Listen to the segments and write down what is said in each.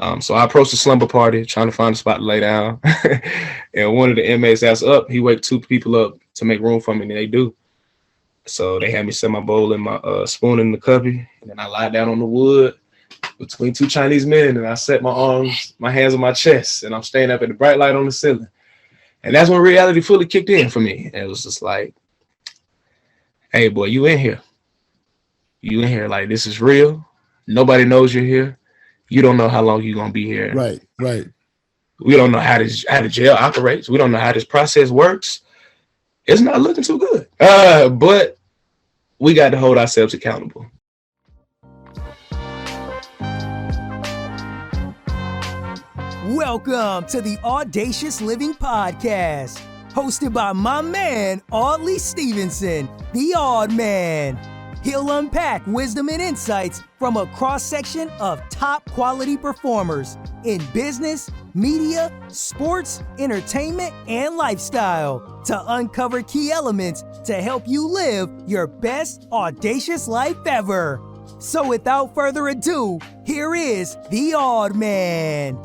So I approached the slumber party, trying to find a spot to lay down. And one of the inmates asked up. He waked two people up to make room for me, and they do. So they had me set my bowl and my spoon in the cubby, and then I lied down on the wood between two Chinese men, and I set my hands on my chest, and I'm staying up at the bright light on the ceiling. And that's when reality fully kicked in for me. And it was just like, hey, boy, you in here. You in here. Like, this is real. Nobody knows you're here. You don't know how long you're going to be here. Right, right. We don't know how the jail operates. We don't know how this process works. It's not looking too good. But we got to hold ourselves accountable. Welcome to the Audacious Living Podcast, hosted by my man, Audley Stevenson, the Odd Man. He'll unpack wisdom and insights from a cross-section of top quality performers in business, media, sports, entertainment, and lifestyle to uncover key elements to help you live your best audacious life ever. So without further ado, here is the Odd Man.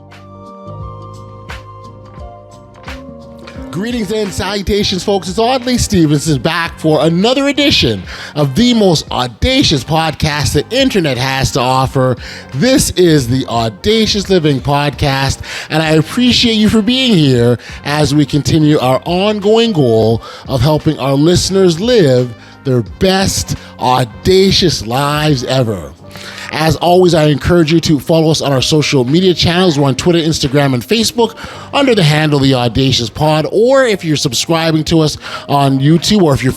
Greetings and salutations, folks. It's Audley Stevenson back for another edition of the most audacious podcast the internet has to offer. This is the Audacious Living Podcast, and I appreciate you for being here as we continue our ongoing goal of helping our listeners live their best audacious lives ever. As always, I encourage you to follow us on our social media channels. We're on Twitter, Instagram, and Facebook under the handle The Audacious Pod. Or if you're subscribing to us on YouTube, or if you're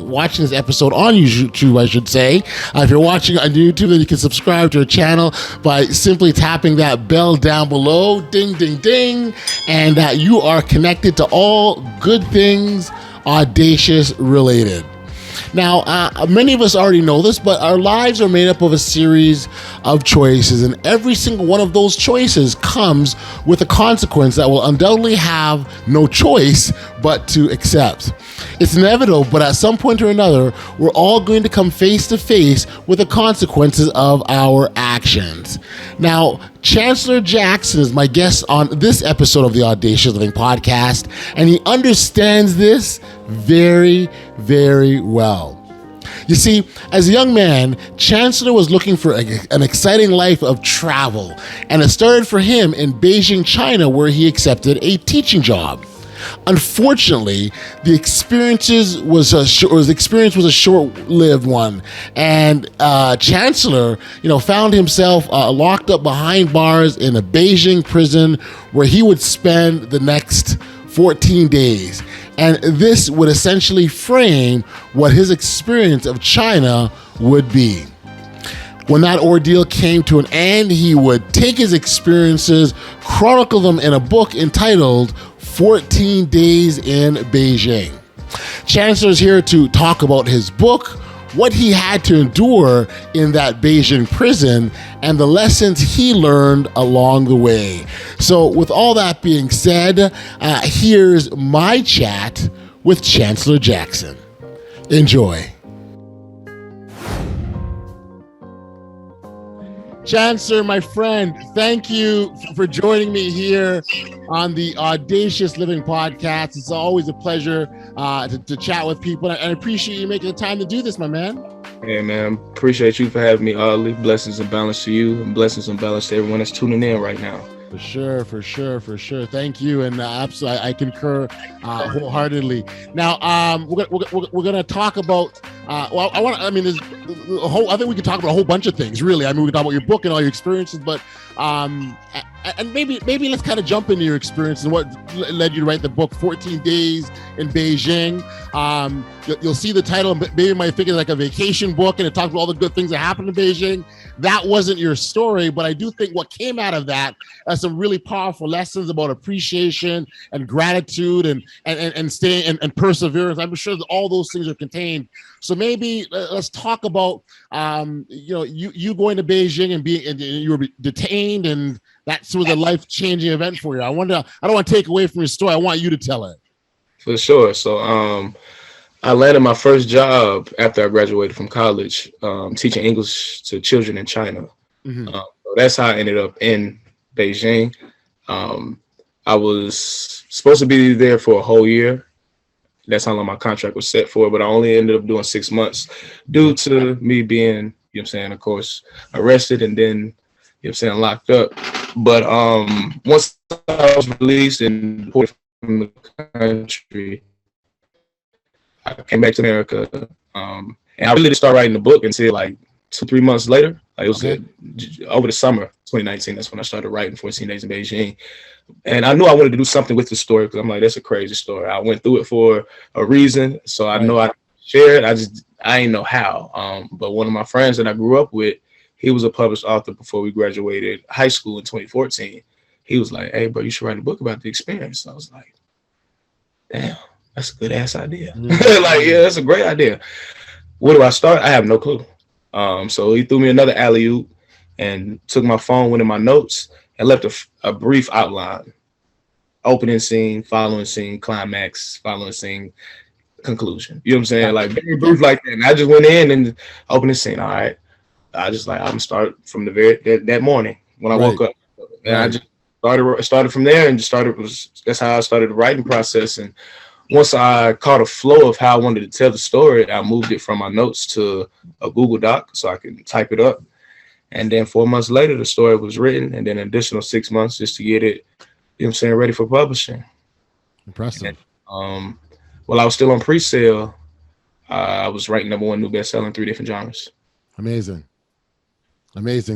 watching this episode on YouTube, I should say. If you're watching on YouTube, then you can subscribe to our channel by simply tapping that bell down below. Ding, ding, ding. And you are connected to all good things audacious related. Now, many of us already know this, but our lives are made up of a series of choices, and every single one of those choices comes with a consequence that will undoubtedly have no choice but to accept. It's inevitable, but at some point or another, we're all going to come face to face with the consequences of our actions. Now, Chancellor Jackson is my guest on this episode of the Audacious Living Podcast, and he understands this very, very well. You see, as a young man, Chancellor was looking for an exciting life of travel, and it started for him in Beijing, China, where he accepted a teaching job. Unfortunately, the experience was a short-lived one, and Chancellor, found himself locked up behind bars in a Beijing prison where he would spend the next 14 days. And this would essentially frame what his experience of China would be. When that ordeal came to an end, he would take his experiences, chronicle them in a book entitled 14 Days in Beijing. Chancellor's here to talk about his book, what he had to endure in that Beijing prison, and the lessons he learned along the way. So with all that being said, here's my chat with Chancellor Jackson. Enjoy. Chancellor, my friend, thank you for joining me here on the Audacious Living Podcast. It's always a pleasure to chat with people, and I appreciate you making the time to do this, my man. Hey, man, appreciate you for having me, Audley. Blessings and balance to you, and blessings and balance to everyone that's tuning in right now. For sure. Thank you, and absolutely, I concur wholeheartedly. Now, we're gonna talk about. I think we could talk about a whole bunch of things. Really, we can talk about your book and all your experiences, but and maybe let's kind of jump into your experience and what led you to write the book 14 Days in Beijing. You'll see the title, maybe you might think it's like a vacation book, and it talks about all the good things that happened in Beijing. That wasn't your story, but I do think what came out of that are some really powerful lessons about appreciation and gratitude and staying and perseverance. I'm sure that all those things are contained. So maybe let's talk about you going to Beijing and you were detained, and that sort of a life-changing event for you. I don't want to take away from your story. I want you to tell it. For sure. So I landed my first job after I graduated from college, teaching English to children in China. Mm-hmm. So that's how I ended up in Beijing. Um, I was supposed to be there for a whole year. That's how long my contract was set for, but I only ended up doing 6 months due to me being, you know what I'm saying, of course, arrested and then, you know what I'm saying, locked up. But once I was released and deported from the country, I came back to America. And I really didn't start writing the book until like 2, 3 months later. Like it was over the summer 2019. That's when I started writing 14 Days in Beijing. And I knew I wanted to do something with the story because I'm like, that's a crazy story. I went through it for a reason. So I know I shared it. I didn't know how. But one of my friends that I grew up with, he was a published author before we graduated high school in 2014. He was like, hey, bro, you should write a book about the experience. I was like, damn, that's a good ass idea. Like, yeah, that's a great idea. Where do I start? I have no clue. So he threw me another alley-oop and took my phone, went in my notes, and left a brief outline. Opening scene, following scene, climax, following scene, conclusion. You know what I'm saying? Like very brief like that. And I just went in and opening scene. All right. I just like I'm gonna start from the that morning when I woke up. And I just started from there and just that's how I started the writing process. And once I caught a flow of how I wanted to tell the story, I moved it from my notes to a Google Doc so I can type it up. And then 4 months later, the story was written, and then an additional 6 months just to get it, you know what I'm saying, ready for publishing. Impressive. And, while I was still on pre-sale, I was writing #1 new bestseller in 3 different genres. Amazing.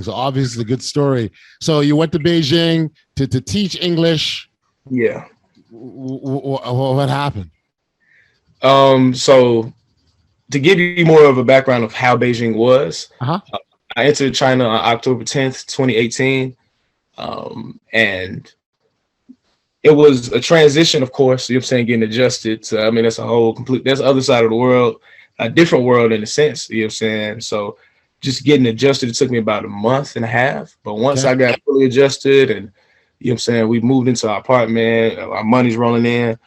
So obviously a good story. So you went to Beijing to teach English. Yeah. What happened? So to give you more of a background of how Beijing was, I entered China on October 10th, 2018. And it was a transition, of course, you know what I'm saying, getting adjusted to, I mean, that's the other side of the world, a different world in a sense, you know what I'm saying? So just getting adjusted, it took me about a month and a half. But once I got fully adjusted and, you know what I'm saying, we moved into our apartment, our money's rolling in,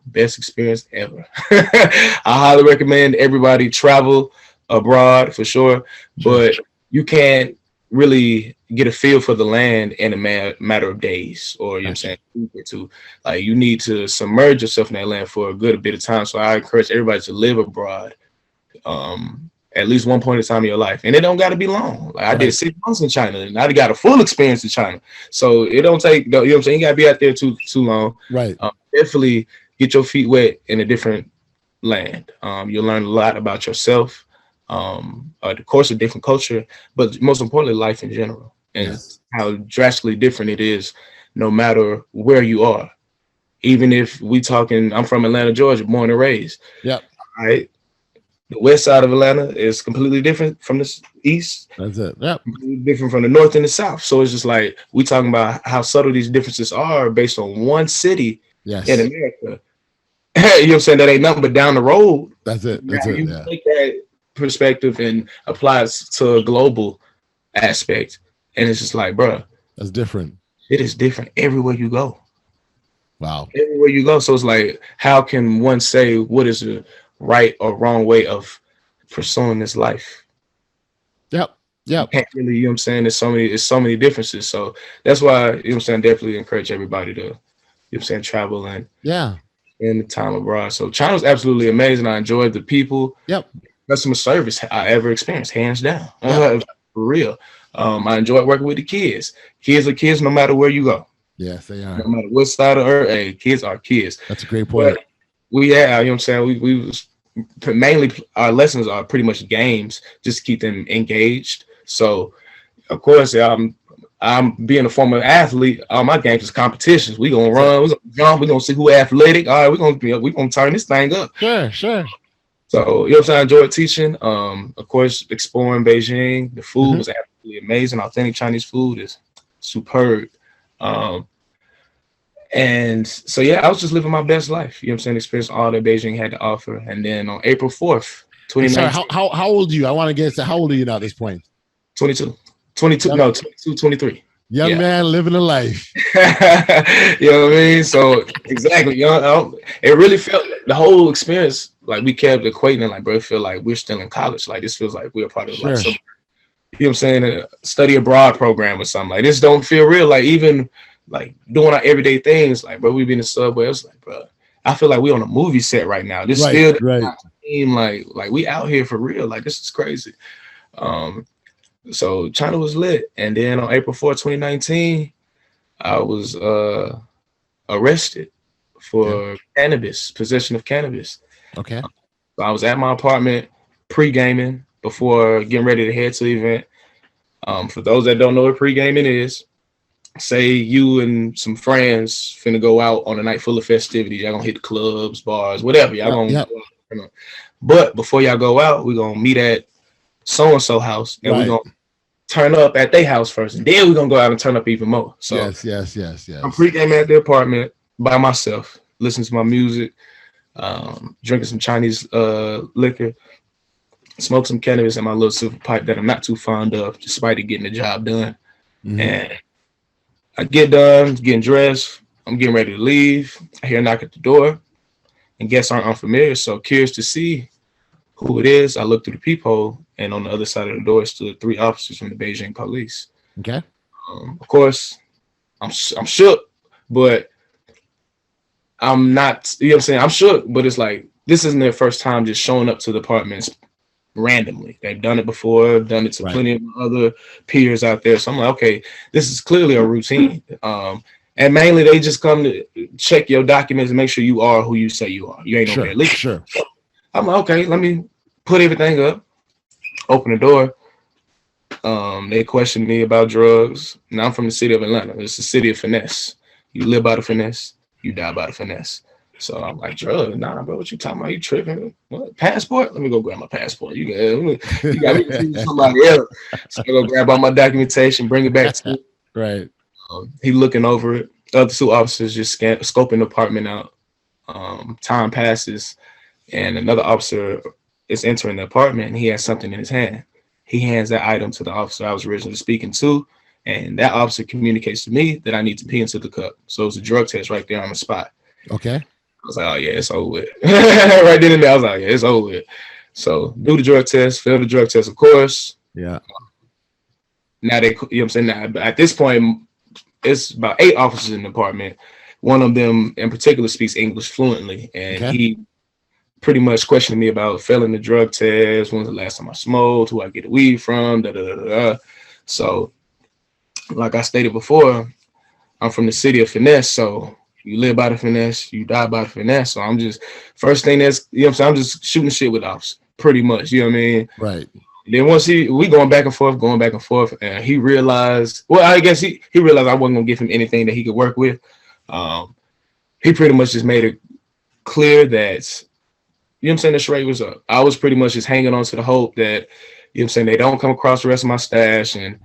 best experience ever. I highly recommend everybody travel abroad for sure, but you can't really get a feel for the land in a matter of days, or you know what I'm saying, like you need to submerge yourself in that land for a good bit of time. So I encourage everybody to live abroad at least one point in time in your life, and it don't got to be long. Like I did 6 months in China and I got a full experience in China, so it don't take, you know what I'm saying, you gotta be out there too long. Definitely get your feet wet in a different land. You'll learn a lot about yourself, the course of different culture, but most importantly, life in general, and how drastically different it is no matter where you are. Even if I'm from Atlanta, Georgia, born and raised. Right. The west side of Atlanta is completely different from the east. That's it. Completely different from the north and the south. So it's just like we talking about how subtle these differences are based on one city in America. You know what I'm saying? That ain't nothing but down the road. That's it. You take that perspective and apply it to a global aspect, and it's just like, bro, that's different. It is different everywhere you go. Wow. Everywhere you go. So it's like, how can one say what is a right or wrong way of pursuing this life? You can't really, you know what I'm saying? There's so many differences. So that's why, you know what I'm saying, definitely encourage everybody to, you know what I'm saying, travel and spend the time abroad. So China was absolutely amazing. I enjoyed the people. Customer service I ever experienced, hands down. For real. I enjoyed working with the kids. Kids are kids no matter where you go. Yes, they are. No matter what side of earth, hey, kids are kids. That's a great point. But you know what I'm saying, we was mainly, our lessons are pretty much games just to keep them engaged. So of course, I'm being a former athlete, all my games is competitions. We gonna run, we gonna jump, we gonna see who athletic. All right, we gonna turn this thing up. Sure. So, you know what I'm saying, I enjoyed teaching. Of course, exploring Beijing. The food was absolutely amazing. Authentic Chinese food is superb. And so, I was just living my best life. You know what I'm saying? Experiencing all that Beijing had to offer. And then on April 4th, 2019. Sorry, how old are you? I want to get to how old are you now at this point? 22, 23. Young man living a life. You know what I mean? So, exactly. You know, it really felt, the whole experience, like we kept equating it, like, bro, it feel like we're still in college. Like, this feels like we're a part of life. So, you know you know what I'm saying, a study abroad program or something. Like this don't feel real. Like even like doing our everyday things, like bro, we be in the subway. It's like, bro, I feel like we on a movie set right now. This Right, still does right. not seem like we out here for real. Like this is crazy. Um, so China was lit, and then on April 4th, 2019, I was arrested Okay. for cannabis, possession of cannabis. Okay. So I was at my apartment pre-gaming before getting ready to head to the event. For those that don't know what pre-gaming is, say you and some friends finna go out on a night full of festivities. Y'all gonna hit the clubs, bars, whatever. Y'all Yep. gonna Yep. go out, you know. But before y'all go out, we're gonna meet at so and so house, and we're Right. gonna turn up at their house first, and then we're gonna go out and turn up even more. So Yes. Yes. Yes. I'm Yes. pre-gaming at the apartment by myself, listening to my music, drinking some Chinese liquor, smoke some cannabis in my little silver pipe that I'm not too fond of, despite it getting the job done. Hmm. And I get done, getting dressed, I'm getting ready to leave. I hear a knock at the door, and guests aren't unfamiliar, so curious to see who it is. I look through the peephole, and on the other side of the door stood three officers from the Beijing police. Okay. Of course, I'm shook, but I'm not. You know what I'm saying? I'm shook, but it's like this isn't their first time just showing up to the apartments randomly. They've done it before, done it to Right. plenty of other peers out there. So I'm like, okay, this is clearly a routine. And mainly they just come to check your documents and make sure you are who you say you are. You ain't over there Sure. leaking. Sure. I'm like, okay, let me put everything up, open the door. They questioned me about drugs. Now I'm from the city of Atlanta. It's the city of finesse. You live by the finesse, you die by the finesse. So I'm like, drugs? Nah, bro, what you talking about? You tripping? What? Passport? Let me go grab my passport. You got me confused with somebody else. So I go grab all my documentation, bring it back to him. Right. He looking over it. The other two officers just scoping the apartment out. Time passes, and another officer is entering the apartment, and he has something in his hand. He hands that item to the officer I was originally speaking to, and that officer communicates to me that I need to pee into the cup. So it's a drug test right there on the spot. Okay. I was like, oh yeah, it's over with. Right then and there, I was like, yeah, it's over with. So do the drug test, fail the drug test, of course. Yeah. Now they, you know what I'm saying? Now, at this point, it's about 8 officers in the department. One of them in particular speaks English fluently, and Okay. he pretty much questioned me about failing the drug test. When's the last time I smoked? Who I get the weed from? Da, da, da, da, da. So, like I stated before, I'm from the city of finesse. So you live by the finesse, you die by the finesse. So I'm just first thing that's you know what I'm saying, I'm just shooting shit with officers, pretty much. You know what I mean? Right. Then once we going back and forth, and he realized, well, I guess he realized I wasn't gonna give him anything that he could work with. He pretty much just made it clear that you know what I'm saying, the charade was up. I was pretty much just hanging on to the hope that you know what I'm saying they don't come across the rest of my stash and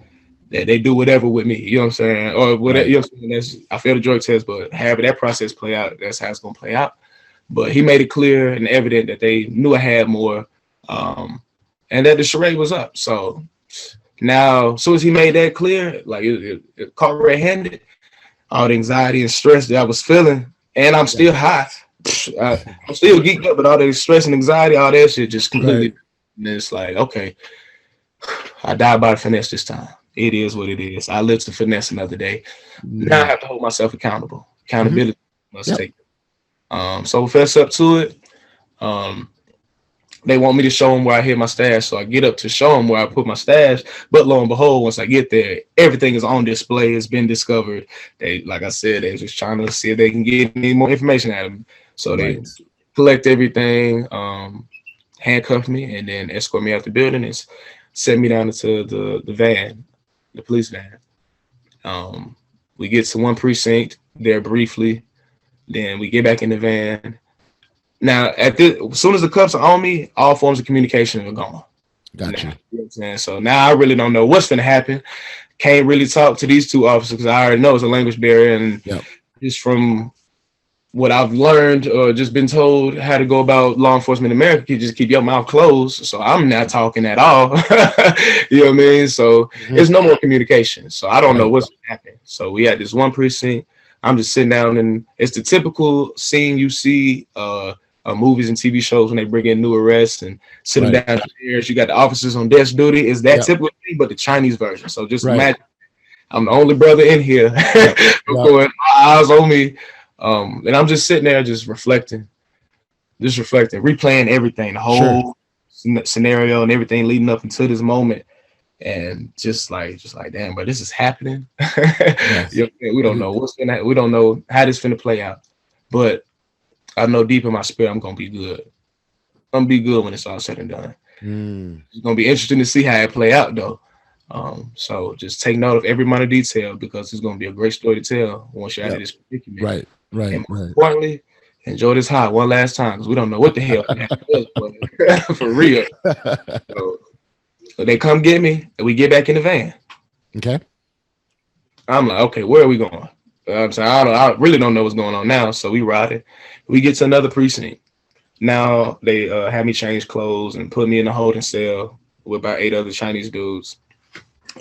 that they do whatever with me. You know what I'm saying, or whatever. Right. You know what I'm saying. That's I failed the drug test, but however that process play out, that's how it's gonna play out. But he made it clear and evident that they knew I had more. And that the charade was up. So now, as soon as he made that clear, like it caught red-handed, all the anxiety and stress that I was feeling, and I'm still high. I'm still geeked up, but all the stress and anxiety, all that shit just completely. Right. And it's like, okay, I died by the finesse this time. It is what it is. I live to finesse another day. Now I have to hold myself accountable. Accountability must Yep. take. So fess up to it. They want me to show them where I hid my stash, so I get up to show them where I put my stash. But lo and behold, once I get there, everything is on display. It's been discovered. They, like I said, they're just trying to see if they can get any more information out of me. So they Right. collect everything, handcuff me, and then escort me out the building and set me down into the van, the police van. We get to one precinct there briefly. Then we get back in the van. Now, as soon as the cuffs are on me, all forms of communication are gone. Gotcha. Now, you know what I'm saying? So now I really don't know what's going to happen. Can't really talk to these two officers because I already know it's a language barrier. And Yep. just from what I've learned or just been told how to go about law enforcement in America, you just keep your mouth closed. So I'm not talking at all. You know what I mean? So there's no more communication. So I don't know Right. what's happening. So we had this one precinct. I'm just sitting down, and it's the typical scene you see movies and TV shows when they bring in new arrests and sit them Right. down chairs. You got the officers on desk duty. It's that Yep. typical thing, but the Chinese version. So just Right. imagine I'm the only brother in here. Yep. I'm Yep. going, eyes on me. And I'm just sitting there just reflecting, replaying everything, the Sure. whole scenario and everything leading up until this moment. And just like, damn, but this is happening. Yes. We don't know what's gonna, we don't know how this finna play out. But I know deep in my spirit, I'm gonna be good. I'm gonna be good when it's all said and done. It's gonna be interesting to see how it play out, though. So just take note of every minor detail because it's gonna be a great story to tell once you're out of Yep. this predicament. Right. Right. And more Right. importantly, enjoy this high one last time because we don't know what the hell for real. So they come get me and we get back in the van. Okay. I'm like, okay, where are we going? I'm saying I really don't know what's going on now. So we ride it. We get to another precinct. Now they had me change clothes and put me in a holding cell with about 8 other Chinese dudes.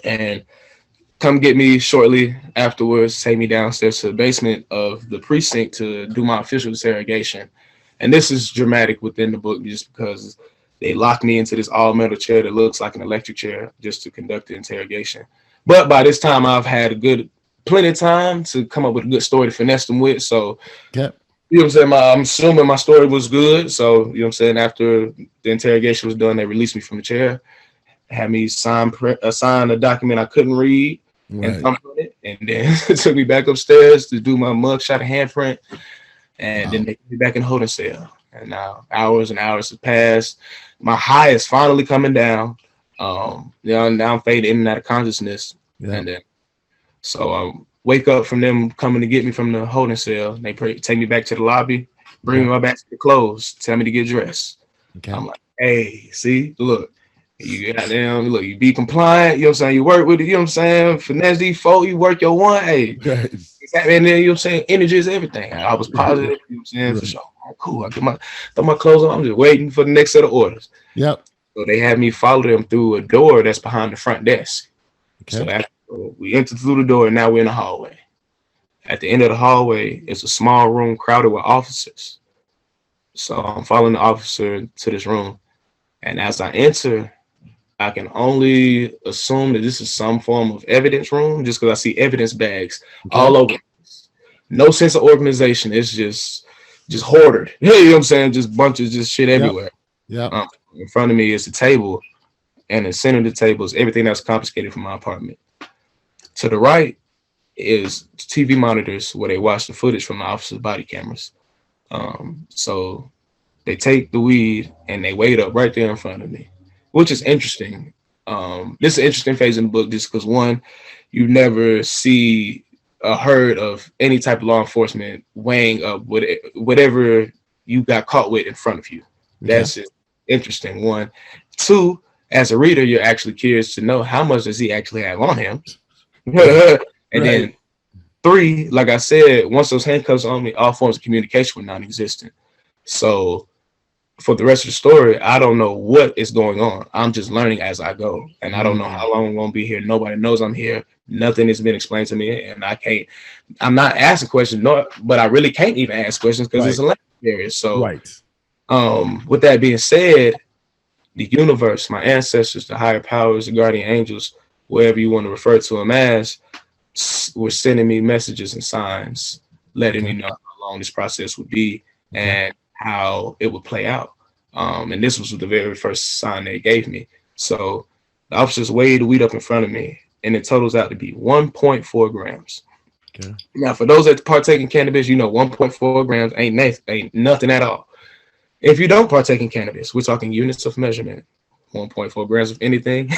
And come get me shortly afterwards, take me downstairs to the basement of the precinct to do my official interrogation. And this is dramatic within the book just because they locked me into this all metal chair that looks like an electric chair just to conduct the interrogation. But by this time, I've had plenty of time to come up with a good story to finesse them with. So, Okay. you know what I'm saying? I'm assuming my story was good. So, you know what I'm saying? After the interrogation was done, they released me from the chair, had me sign a document I couldn't read and Right. thumbprint it, and then took me back upstairs to do my mugshot and handprint, and then they put me back in holding cell. And now hours and hours have passed. My high is finally coming down. Now I'm fading in and out of consciousness, Yeah. and then so wake up from them coming to get me from the holding cell. They take me back to the lobby, bring me my back to the clothes, tell me to get dressed. Okay. I'm like, hey, see, look. You goddamn look, you be compliant, you know what I'm saying? You work with it, you know what I'm saying? Finesse D4, you work your one. Hey, Right. and then you know what I'm saying, energy is everything. I was positive, you know what I'm saying? Right. For sure. Oh, cool. I throw my clothes on, I'm just waiting for the next set of orders. Yep. So they had me follow them through a door that's behind the front desk. Okay. So after we entered through the door, and now we're in the hallway. At the end of the hallway is a small room crowded with officers. So I'm following the officer to this room. And as I enter, I can only assume that this is some form of evidence room just because I see evidence bags all over. No sense of organization. It's just hoarded. You know what I'm saying? Just bunches of shit everywhere. Yeah. In front of me is the table, and in the center of the table is everything that's confiscated from my apartment. To the right is TV monitors where they watch the footage from the officers' body cameras. So they take the weed and they weigh it up right there in front of me, which is interesting. This is an interesting phase in the book just because, one, you never see a herd of any type of law enforcement weighing up whatever you got caught with in front of you. That's just interesting, one. Two, as a reader, you're actually curious to know how much does he actually have on him. And then three, like I said, once those handcuffs on me, all forms of communication were non-existent. So for the rest of the story, I don't know what is going on. I'm just learning as I go. And I don't know how long I'm going to be here. Nobody knows I'm here. Nothing has been explained to me. And I'm not asking questions, but I really can't even ask questions because it's a language barrier. So with that being said, the universe, my ancestors, the higher powers, the guardian angels, whatever you want to refer to them as, were sending me messages and signs, letting me know how long this process would be and how it would play out. And this was the very first sign they gave me. So the officers weighed the weed up in front of me, and it totals out to be 1.4 grams. Okay. Now, for those that partake in cannabis, 1.4 grams ain't nothing at all. If you don't partake in cannabis, we're talking units of measurement. 1.4 grams of anything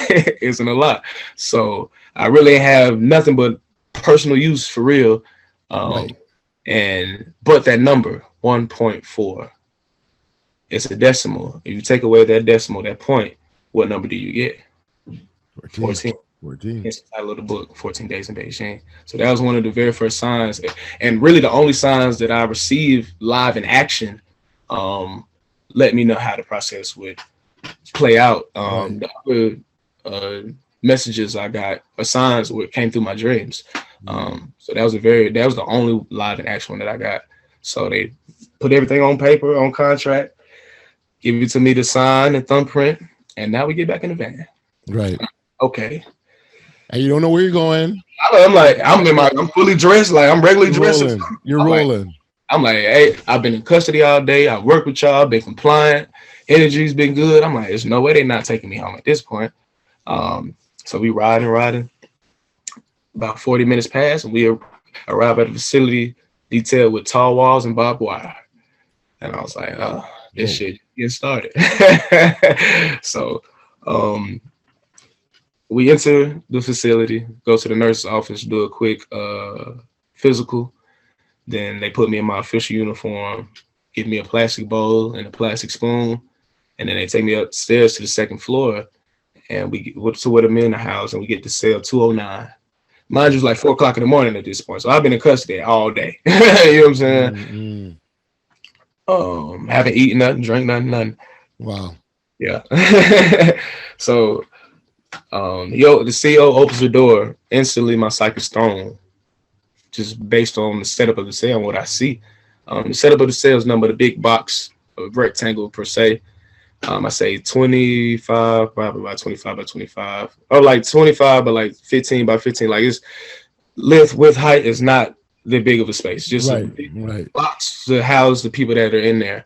isn't a lot. So I really have nothing but personal use for real. But that number, 1.4, it's a decimal. If you take away that decimal, that point, what number do you get? 14. It's the title of the book, 14 Days in Beijing. So that was one of the very first signs, and really the only signs that I received live in action. Let me know how the process would play out. The other messages I got, or signs, came through my dreams. So that was the only live in action one that I got. So they put everything on paper, on contract, give it to me to sign and thumbprint, and now we get back in the van. Right. Okay. And you don't know where you're going. I'm like, I'm fully dressed, like I'm regularly You're dressed. rolling. You're I'm like, rolling. I'm like, hey, I've been in custody all day. I work with y'all, been compliant, energy's been good. I'm like, there's no way they're not taking me home at this point. So we riding. About 40 minutes pass, and we arrive at a facility detailed with tall walls and barbed wire. And I was like, oh, this shit getting started. So we enter the facility, go to the nurse's office, do a quick physical. Then they put me in my official uniform, give me a plastic bowl and a plastic spoon, and then they take me upstairs to the second floor, and we get to where I'm in the house, and we get to cell 209. Mind you, it's like 4 o'clock in the morning at this point, so I've been in custody all day. You know what I'm saying? Haven't eaten nothing, drank nothing. Wow. Yeah. So the CO opens the door. Instantly, my psyche is thrown, just based on the setup of the cell and what I see. The setup of the cell is number the big box, a rectangle per se. I say 25, probably about 25 by 25, or like 25 by like 15 by 15. Like it's length with height is not that big of a space, just a big box to house the people that are in there.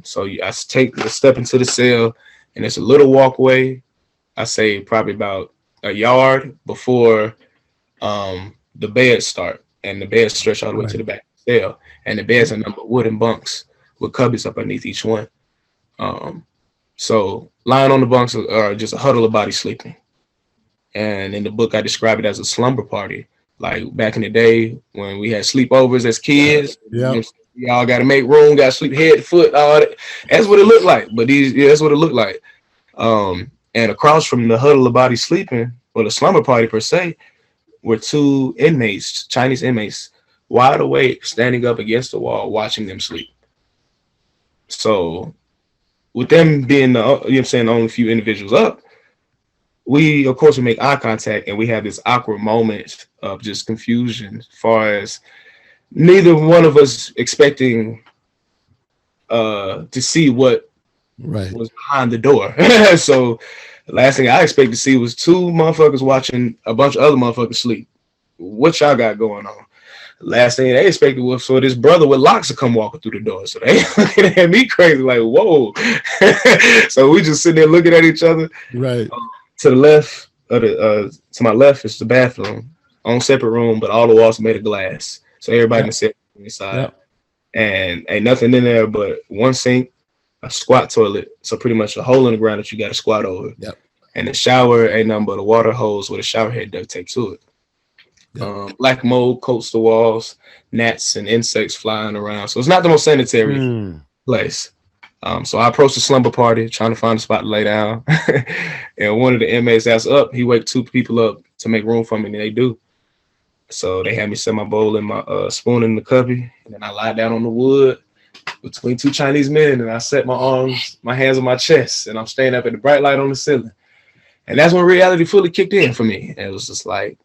So I take a step into the cell, and it's a little walkway. I say probably about a yard before the beds start, and the beds stretch all the way to the back of the cell, and the beds are numbered wooden bunks with cubbies up underneath each one. So lying on the bunks are just a huddle of bodies sleeping. And in the book, I describe it as a slumber party. Like back in the day when we had sleepovers as kids, we all got to make room, got to sleep head, foot, all that. That's what it looked like. But that's what it looked like. And across from the huddle of bodies sleeping, or the slumber party per se, were 2 inmates, Chinese inmates, wide awake, standing up against the wall, watching them sleep. So with them being the only few individuals up, we of course we make eye contact, and we have this awkward moment of just confusion as far as neither one of us expecting to see what was behind the door. So the last thing I expected to see was 2 motherfuckers watching a bunch of other motherfuckers sleep. What y'all got going on? Last thing they expected was for this brother with locks to come walking through the door. So they looking at me crazy, like, whoa. So we just sitting there looking at each other. Right. To the left, to my left is the bathroom, on separate room, but all the walls are made of glass. So everybody can sit inside. And ain't nothing in there but one sink, a squat toilet. So pretty much a hole in the ground that you got to squat over. And the shower ain't nothing but a water hose with a shower head duct taped to it. Black mold coats the walls, gnats and insects flying around. So it's not the most sanitary place. So I approached the slumber party, trying to find a spot to lay down. And one of the inmates asked up. He waked 2 people up to make room for me, and they do. So they had me set my bowl and my spoon in the cubby, and then I lied down on the wood between 2 Chinese men, and I set my hands on my chest, and I'm staying up at the bright light on the ceiling. And that's when reality fully kicked in for me. And it was just like,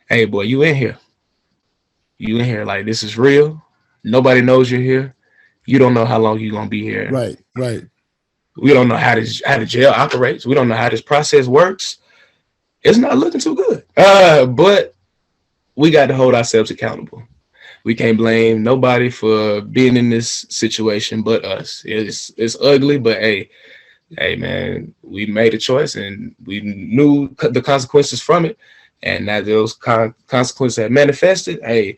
hey, boy, you in here. You in here. Like, this is real. Nobody knows you're here. You don't know how long you're going to be here. Right. We don't know how the jail operates. We don't know how this process works. It's not looking too good. But we got to hold ourselves accountable. We can't blame nobody for being in this situation but us. It's ugly, but hey, man, we made a choice, and we knew the consequences from it. And that those consequences have manifested, hey,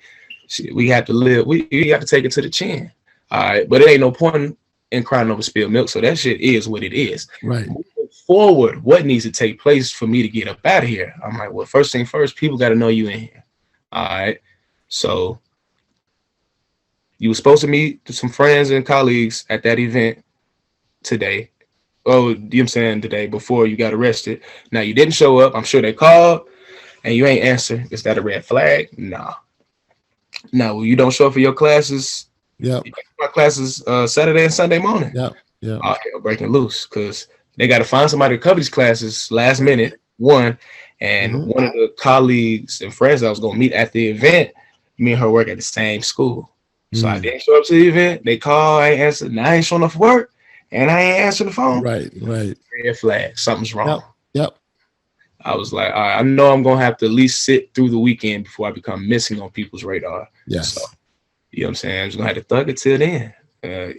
we have to live. We got to take it to the chin. All right. But it ain't no point in crying over spilled milk. So that shit is what it is. Right. Moving forward, what needs to take place for me to get up out of here? I'm like, well, first thing first, people got to know you in here. All right. So you were supposed to meet some friends and colleagues at that event today. Oh, you know what I'm saying, today before you got arrested. Now you didn't show up. I'm sure they called and you ain't answer. Is that a red flag? Nah. No, you don't show up for your classes. Yeah. My classes Saturday and Sunday morning. Yeah. Oh, hell, breaking loose, because they got to find somebody to cover these classes last minute. One, and one of the colleagues and friends I was going to meet at the event me and her work at the same school. So I Mm. didn't show up to the event. They call, I ain't answer. Now I ain't showing up for work, and I ain't answering the phone. Right, right. Red flag, something's Yep, wrong. yep. I was like, all right, I know I'm gonna have to at least sit through the weekend before I become missing on people's radar. So, Yes. you know what I'm saying? I'm just gonna have to thug it till then.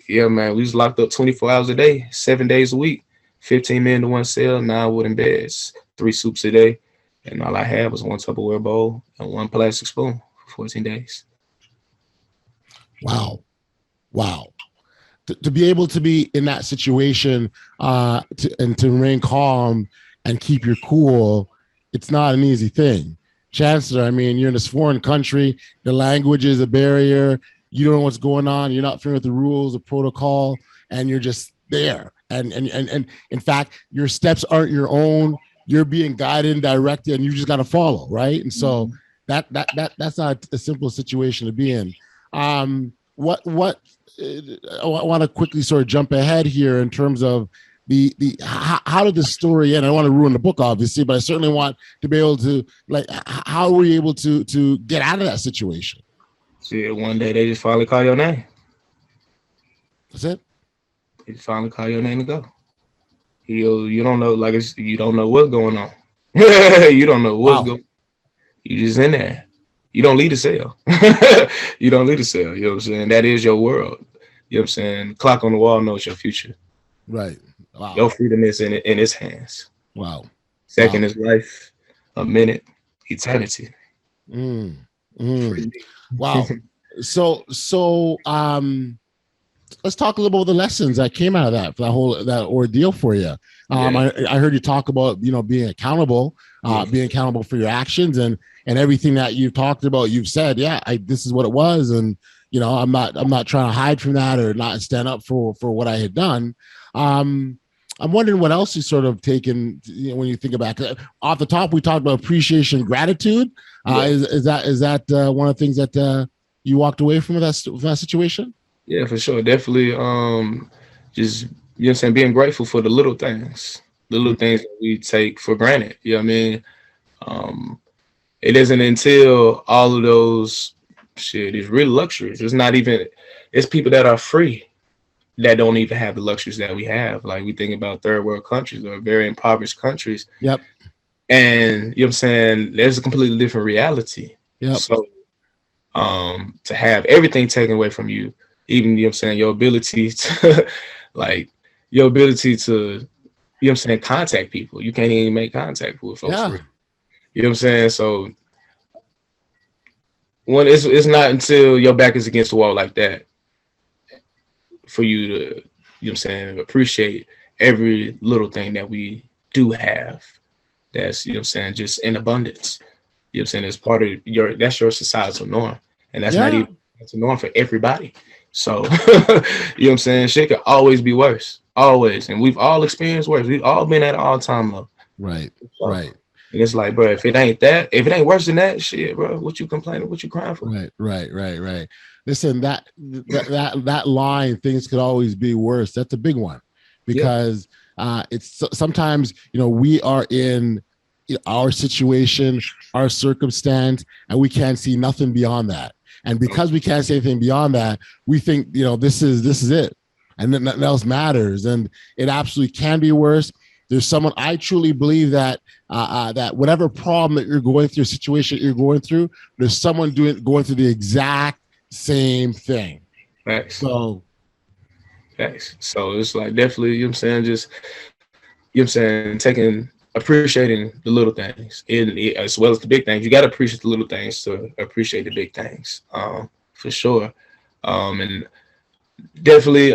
Yeah, man, we was locked up 24 hours a day, 7 days a week, 15 men to one cell, 9 wooden beds, 3 soups a day, and all I had was one Tupperware bowl and one plastic spoon for 14 days. Wow. Wow. To be able to be in that situation and to remain calm and keep your cool, it's not an easy thing. Chancellor, I mean, you're in this foreign country, the language is a barrier, you don't know what's going on, you're not familiar with the rules, the protocol, and you're just there. And in fact, your steps aren't your own, you're being guided and directed, and you just got to follow, right? And so that's not a simple situation to be in. What I want to quickly sort of jump ahead here in terms of the how did the story end? I don't want to ruin the book, obviously, but I certainly want to be able to, like, how were you able to get out of that situation? See, one day they just finally call your name. That's it. They just finally call your name to go. You don't know, like, you don't know what's going on. You don't know what's Wow. going. You just in there. You don't leave the cell. You don't leave the cell. You know what I'm saying? That is your world. You know what I'm saying? Clock on the wall knows your future. Right. Wow. Your freedom is in its hands. Wow. Second Wow. is life. A minute, eternity. Mm. Mm. Wow. So let's talk a little bit about the lessons that came out of that ordeal for you. I heard you talk about, being accountable, for your actions and everything that you've talked about. You've said, this is what it was, and I'm not trying to hide from that or not stand up for what I had done. I'm wondering what else you sort of taken, when you think back. Off the top, we talked about appreciation, gratitude. Is that one of the things that you walked away from that situation? Yeah, for sure. Definitely just, you know what I'm saying, being grateful for the little things. The little things that we take for granted. You know what I mean? It isn't until all of those is real luxuries. It's not even, it's people that are free that don't even have the luxuries that we have. Like, we think about third world countries or very impoverished countries. Yep. And you know what I'm saying, there's a completely different reality. Yep. So to have everything taken away from you, even, you know what I'm saying, your ability to you know what I'm saying, contact people. You can't even make contact with folks. Yeah. You know what I'm saying? So when it's not until your back is against the wall like that for you to, you know what I'm saying, appreciate every little thing that we do have. That's, you know what I'm saying, just in abundance. You know what I'm saying? It's part of that's your societal norm. And that's not even it's a norm for everybody. So you know what I'm saying? Shit could always be worse. Always. And we've all experienced worse. We've all been at an all-time low. Right. So, right. And it's like, bro, if it ain't worse than that, shit, bro, what you complaining? What you crying for? Right. Listen, that line, things could always be worse. That's a big one, because it's sometimes, we are in our situation, our circumstance, and we can't see nothing beyond that. And because we can't see anything beyond that, we think, this is it, and then nothing else matters. And it absolutely can be worse. There's someone, I truly believe that that whatever problem that you're going through, situation you're going through, there's someone going through the exact same thing. Facts. So it's like, definitely, you know what I'm saying, just, you know what I'm saying, appreciating the little things as well as the big things. You got to appreciate the little things to appreciate the big things, for sure. And definitely,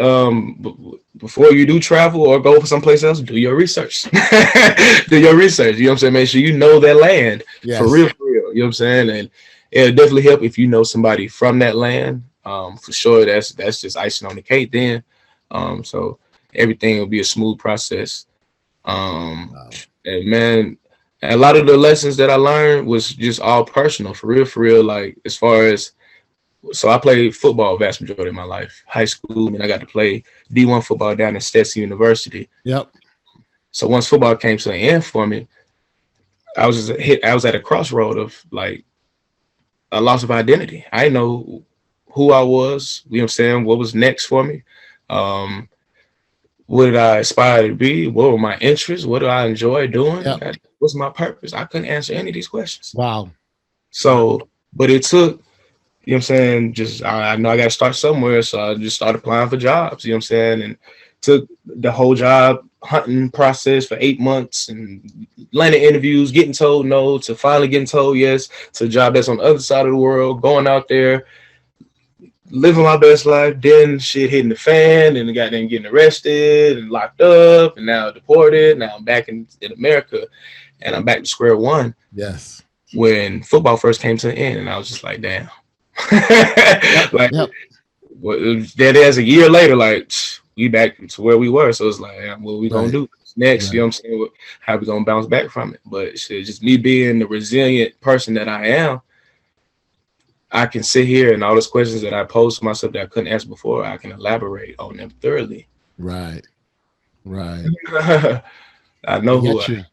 before you do travel or go for someplace else, do your research. Do your research. You know what I'm saying? Make sure you know that land for real. You know what I'm saying? And it'll definitely help if you know somebody from that land. For sure, that's just icing on the cake then. So everything will be a smooth process. And man, a lot of the lessons that I learned was just all personal, for real. Like, as far as, so I played football vast majority of my life, high school, and I got to play D1 football down at Stetson University. Yep. So once football came to an end for me, I was at a crossroad of, like, a loss of identity. I didn't know who I was, you know what I'm saying, what was next for me. Um, what did I aspire to be? What were my interests? What do I enjoy doing? Yep. What's my purpose? I couldn't answer any of these questions. Wow. Wow. So, but it took, you know what I'm saying, just I know I got to start somewhere. So I just started applying for jobs, you know what I'm saying, and took the whole job hunting process for 8 months and landing interviews, getting told no, to finally getting told yes, to a job that's on the other side of the world, going out there, living my best life, then shit hitting the fan, and the goddamn getting arrested and locked up, and now deported. Now I'm back in America, and I'm back to square one Yes. when football first came to an end, and I was just like, damn. Yep. Like, Yep. that is a year later, like we back to where we were. So it's like, what we gonna Right. do next? You Right. know what I'm saying? How we gonna bounce back from it? But shit, just me being the resilient person that I am, I can sit here and all those questions that I posed to myself that I couldn't answer before, I can elaborate on them thoroughly. Right. Right. I I know who get I, you.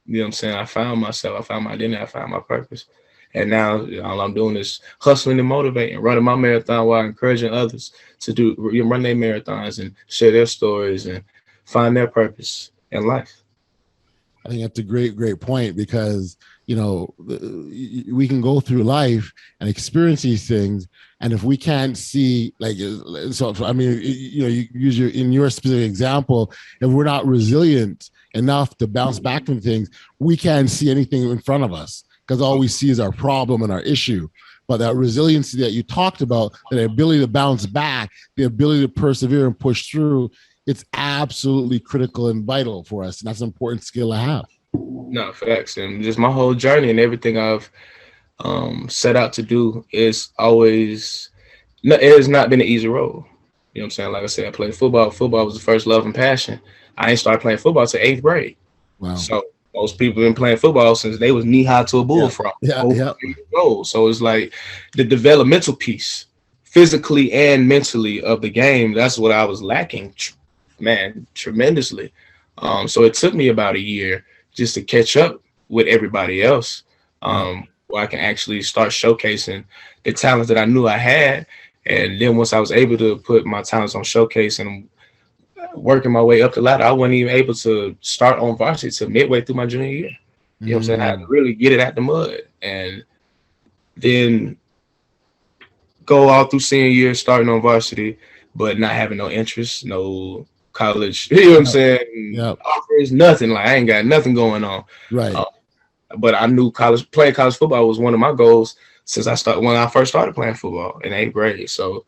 you know what I'm saying? I found myself, I found my identity, I found my purpose. And now all I'm doing is hustling and motivating, running my marathon while encouraging others to run their marathons and share their stories and find their purpose in life. I think that's a great, great point because, we can go through life and experience these things. And if we can't see, I mean, you use in your specific example, if we're not resilient enough to bounce back from things, we can't see anything in front of us because all we see is our problem and our issue. But that resiliency that you talked about, that ability to bounce back, the ability to persevere and push through, it's absolutely critical and vital for us. And that's an important skill to have. No, facts. And just my whole journey and everything I've set out to do is always, it has not been an easy road. You know what I'm saying? Like I said, I played football. Football was the first love and passion. I ain't started playing football till 8th grade. Wow. So most people been playing football since they was knee high to a bullfrog. Yeah. Yeah. So it's like the developmental piece, physically and mentally of the game. That's what I was lacking, man, tremendously. So it took me about a year just to catch up with everybody else, where I can actually start showcasing the talents that I knew I had. And then once I was able to put my talents on showcase and working my way up the ladder, I wasn't even able to start on varsity till midway through my junior year. You know what I'm saying? I had to really get it out the mud. And then go all through senior year, starting on varsity, but not having no interest, no college, you know what I'm saying? Offers, nothing. Like I ain't got nothing going on. Right. But I knew playing college football was one of my goals since when I first started playing football in 8th grade. So,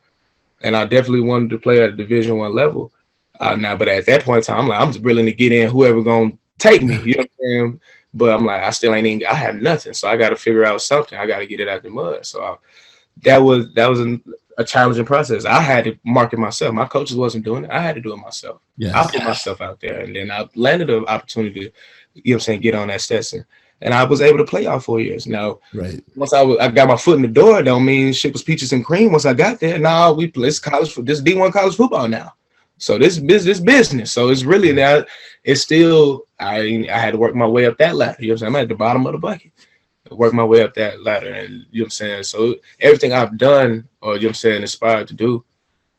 and I definitely wanted to play at a Division I level. But at that point in time, I'm like, I'm just willing to get in whoever gonna take me. You know what I'm saying? But I'm like, I still ain't even. I have nothing, so I got to figure out something. I got to get it out the mud. So that was a challenging process. I had to market myself. My coaches wasn't doing it. I had to do it myself. Yes. I put myself out there, and then I landed an opportunity to, you know what I'm saying, get on that Stetson. And I was able to play all 4 years. Now, once I got my foot in the door, don't mean shit was peaches and cream. Once I got there, now we play college for this D1 college football now. So this business. So it's really now, it's still, I had to work my way up that ladder. You know what I'm saying? I'm at the bottom of the bucket. Work my way up that ladder. And you know what I'm saying? So everything I've done, or you know what I'm saying, inspired to do,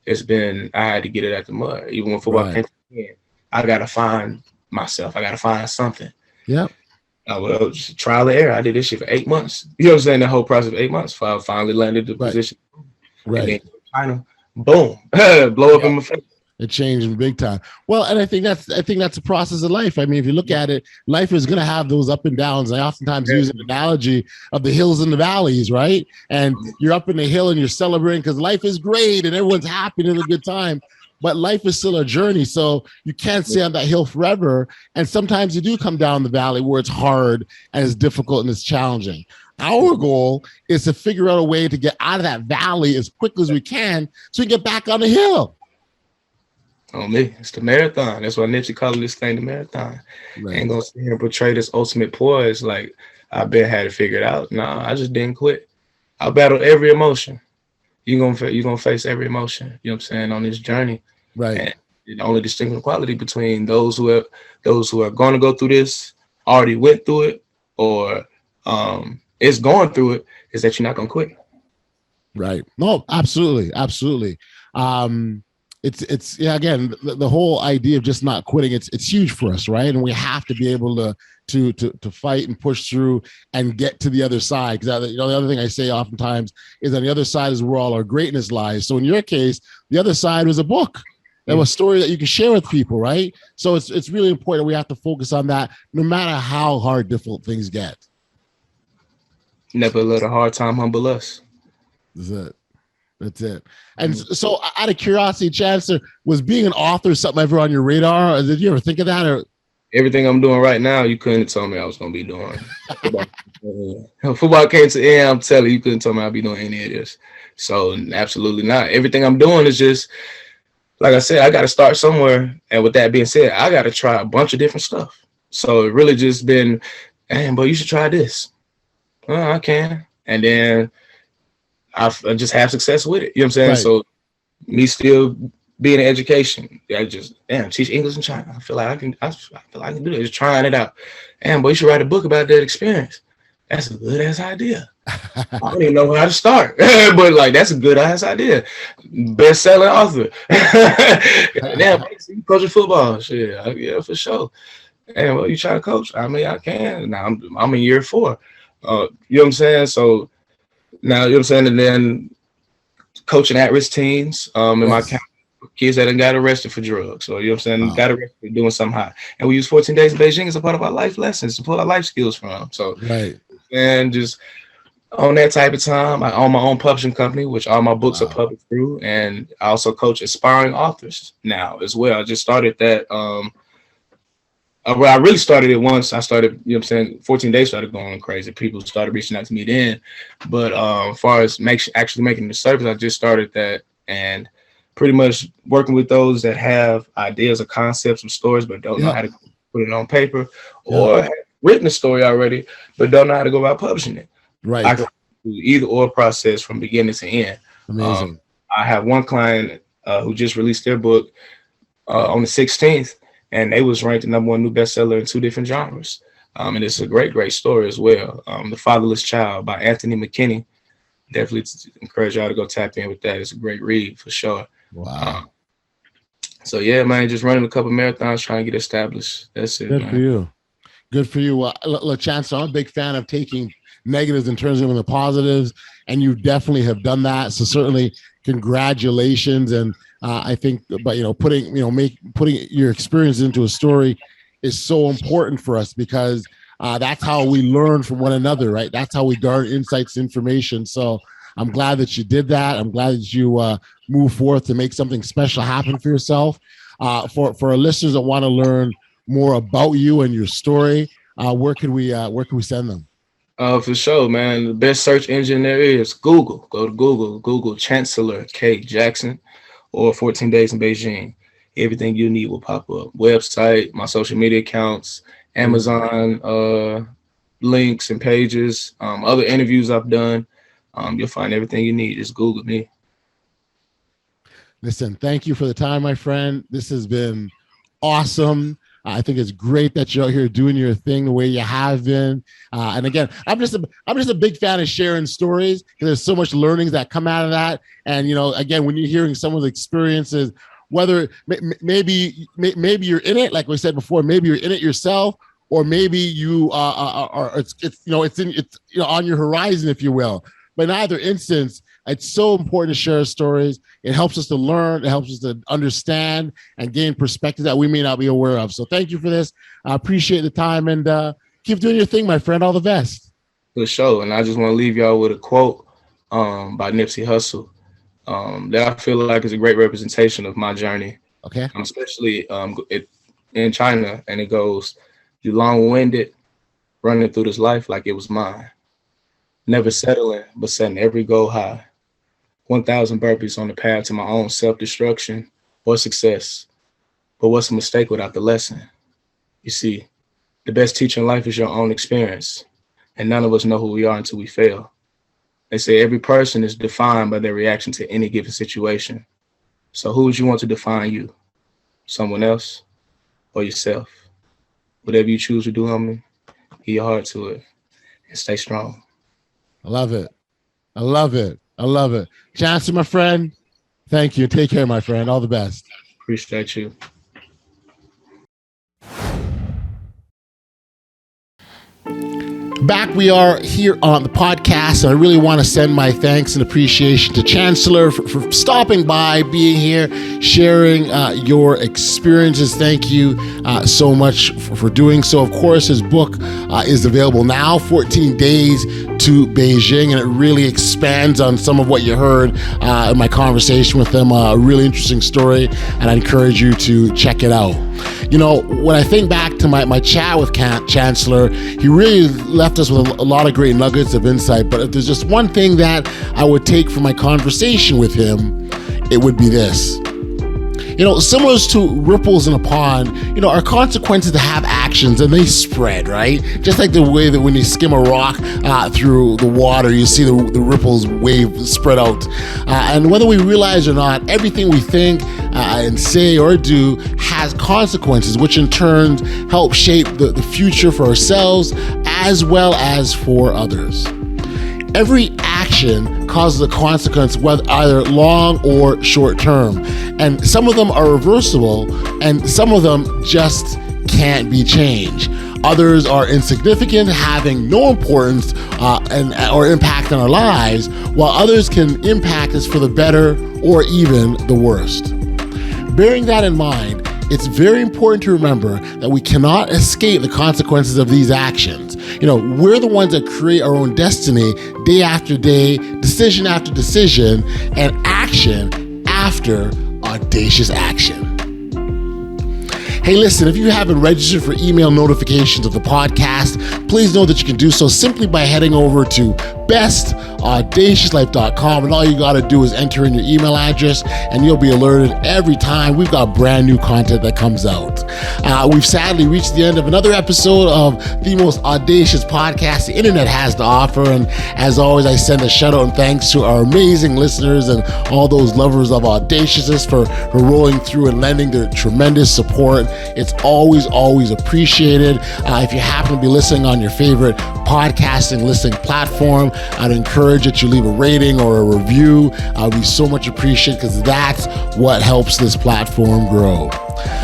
it's been, I had to get it at the mud. Even when football came in, I got to find myself. I got to find something. Yeah. Well, just trial and error. I did this shit for 8 months. You know what I'm saying? The whole process of 8 months. I finally landed the position. Right. And then final, boom, blow up in my face. It changed big time. Well, and I think that's a process of life. I mean, if you look at it, life is going to have those up and downs. I oftentimes use an analogy of the hills and the valleys, right? And you're up in the hill and you're celebrating because life is great and everyone's happy and having a good time. But life is still a journey, so you can't stay on that hill forever. And sometimes you do come down the valley where it's hard and it's difficult and it's challenging. Our goal is to figure out a way to get out of that valley as quickly as we can so we can get back on the hill. On me, it's the marathon. That's why Nipsey called this thing the marathon. Right. Ain't gonna sit here and portray this ultimate poise like I've been had it figured out. Nah, I just didn't quit. I battled every emotion. You're gonna face every emotion. You know what I'm saying, on this journey. Right. And the only distinctive quality between those who are going to go through this, already went through it, or it's going through it, is that you're not gonna quit. Right. No, absolutely. Absolutely. Um, it's yeah, again, the whole idea of just not quitting, it's huge for us, right? And we have to be able to fight and push through and get to the other side. Because the other thing I say oftentimes is on the other side is where all our greatness lies. So in your case, the other side was a book. That was a story that you can share with people, right? So it's really important. We have to focus on that, no matter how hard, difficult things get. Never let a hard time humble us. That's it. That's it. And so, out of curiosity, Chancellor, was being an author something ever on your radar? Or did you ever think of that? Or Everything I'm doing right now, you couldn't have told me I was gonna be doing. Football came to end, I'm telling you, couldn't tell me I'd be doing any of this. So absolutely not. Everything I'm doing is just, like I said, I got to start somewhere. And with that being said, I got to try a bunch of different stuff. So it really just been, man, but you should try this. Oh, I can. And then I just have success with it. You know what I'm saying? right. So me still being in education, I just teach English in China. I feel like I can. I feel like I can do it. Just trying it out. Boy, you should write a book about that experience. That's a good ass idea. I don't even know how to start, but like that's a good ass idea. Best selling author. Damn, you coaching football? Shit, yeah, for sure. And well, you try to coach? I mean, I can. Now I'm in year 4. You know what I'm saying? So now you know what I'm saying, and then coaching at-risk teens. In my Yes. kids that got arrested for drugs. So you know what I'm saying, Wow. got arrested for doing something high. And we use 14 days in Beijing as a part of our life lessons to pull our life skills from. So Right. and just on that type of time, I own my own publishing company, which all my books are Wow. published through, and I also coach aspiring authors now as well. I just started that. Well, I really started it once I started, you know what I'm saying, 14 days started going crazy. People started reaching out to me then. But as far as actually making the service, I just started that and pretty much working with those that have ideas or concepts of stories but don't know Yep. how to put it on paper, Yep. or have written a story already but don't know how to go about publishing it. I Right. can do either or process from beginning to end. Um, Amazing. I have one client who just released their book on the 16th, and they was ranked the #1 new bestseller in 2 different genres. And it's a great, great story as well. The Fatherless Child by Anthony McKinney. Definitely encourage y'all to go tap in with that. It's a great read for sure. Wow. Um, so yeah, man, just running a couple marathons, trying to get established. That's it, Good for man. you. Good for you. Look, Chancellor, I'm a big fan of taking negatives and turning them into positives, and you definitely have done that. So certainly, congratulations. And I think, but putting putting your experience into a story is so important for us because that's how we learn from one another, right? That's how we garner insights, information. So I'm glad that you did that. I'm glad that you move forth to make something special happen for yourself. For our listeners that want to learn more about you and your story, where can we send them? For sure, man. The best search engine there is Google. Go to Google. Google Chancellor K. Jackson or 14 Days in Beijing. Everything you need will pop up. Website, my social media accounts, Amazon links and pages, other interviews I've done. You'll find everything you need. Just Google me. Listen, thank you for the time, my friend. This has been awesome. I think it's great that you're out here doing your thing the way you have been. And again, I'm just a big fan of sharing stories because there's so much learnings that come out of that. And again, when you're hearing someone's experiences, whether maybe you're in it, like we said before, maybe you're in it yourself, or maybe you are it's on your horizon, if you will. But in either instance, it's so important to share stories. It helps us to learn. It helps us to understand and gain perspective that we may not be aware of. So thank you for this. I appreciate the time and keep doing your thing, my friend. All the best. For sure. And I just want to leave y'all with a quote by Nipsey Hussle that I feel like is a great representation of my journey, Okay. especially in China. And it goes, "You long-winded, running through this life like it was mine. Never settling, but setting every goal high. 1,000 burpees on the path to my own self-destruction or success. But what's a mistake without the lesson? You see, the best teacher in life is your own experience, and none of us know who we are until we fail. They say every person is defined by their reaction to any given situation. So who would you want to define you? Someone else or yourself? Whatever you choose to do, homie, give your heart to it and stay strong." I love it. I love it. I love it. Chancellor, my friend, thank you. Take care, my friend. All the best. Appreciate you. Back we are here on the podcast, and I really want to send my thanks and appreciation to Chancellor for stopping by, being here, sharing your experiences. Thank you so much for doing so. Of course, his book is available now, 14 Days to Beijing, and it really expands on some of what you heard in my conversation with him. A really interesting story, and I encourage you to check it out. You know, when I think back to my chat with Chancellor, he really left us with a lot of great nuggets of insight. But if there's just one thing that I would take from my conversation with him, it would be this. You know, similar to ripples in a pond, you know, our consequences have actions and they spread, right? Just like the way that when you skim a rock through the water, you see the ripples wave spread out. And whether we realize or not, everything we think and say or do has consequences, which in turn help shape the future for ourselves as well as for others. Every action causes a consequence, whether either long or short term. And some of them are reversible, and some of them just can't be changed. Others are insignificant, having no importance or impact on our lives, while others can impact us for the better or even the worst. Bearing that in mind, it's very important to remember that we cannot escape the consequences of these actions. You know, we're the ones that create our own destiny day after day, decision after decision, and action after audacious action. Hey, listen, if you haven't registered for email notifications of the podcast, please know that you can do so simply by heading over to bestaudaciouslife.com, and all you got to do is enter in your email address and you'll be alerted every time we've got brand new content that comes out. We've sadly reached the end of another episode of the most audacious podcast the internet has to offer, and as always, I send a shout out and thanks to our amazing listeners and all those lovers of Audaciousness for rolling through and lending their tremendous support. It's always appreciated. If you happen to be listening on your favorite podcasting listening platform, I'd encourage that you leave a rating or a review. I'd be so much appreciated, because that's what helps this platform grow.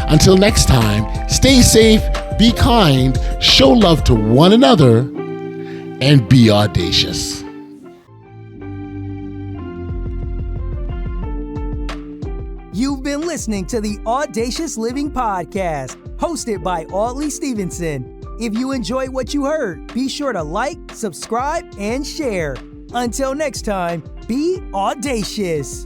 Until next time, stay safe, be kind, show love to one another, and be audacious. You've been listening to the Audacious Living Podcast, hosted by Audacious Stevenson. If you enjoyed what you heard, be sure to like, subscribe, and share. Until next time, be audacious.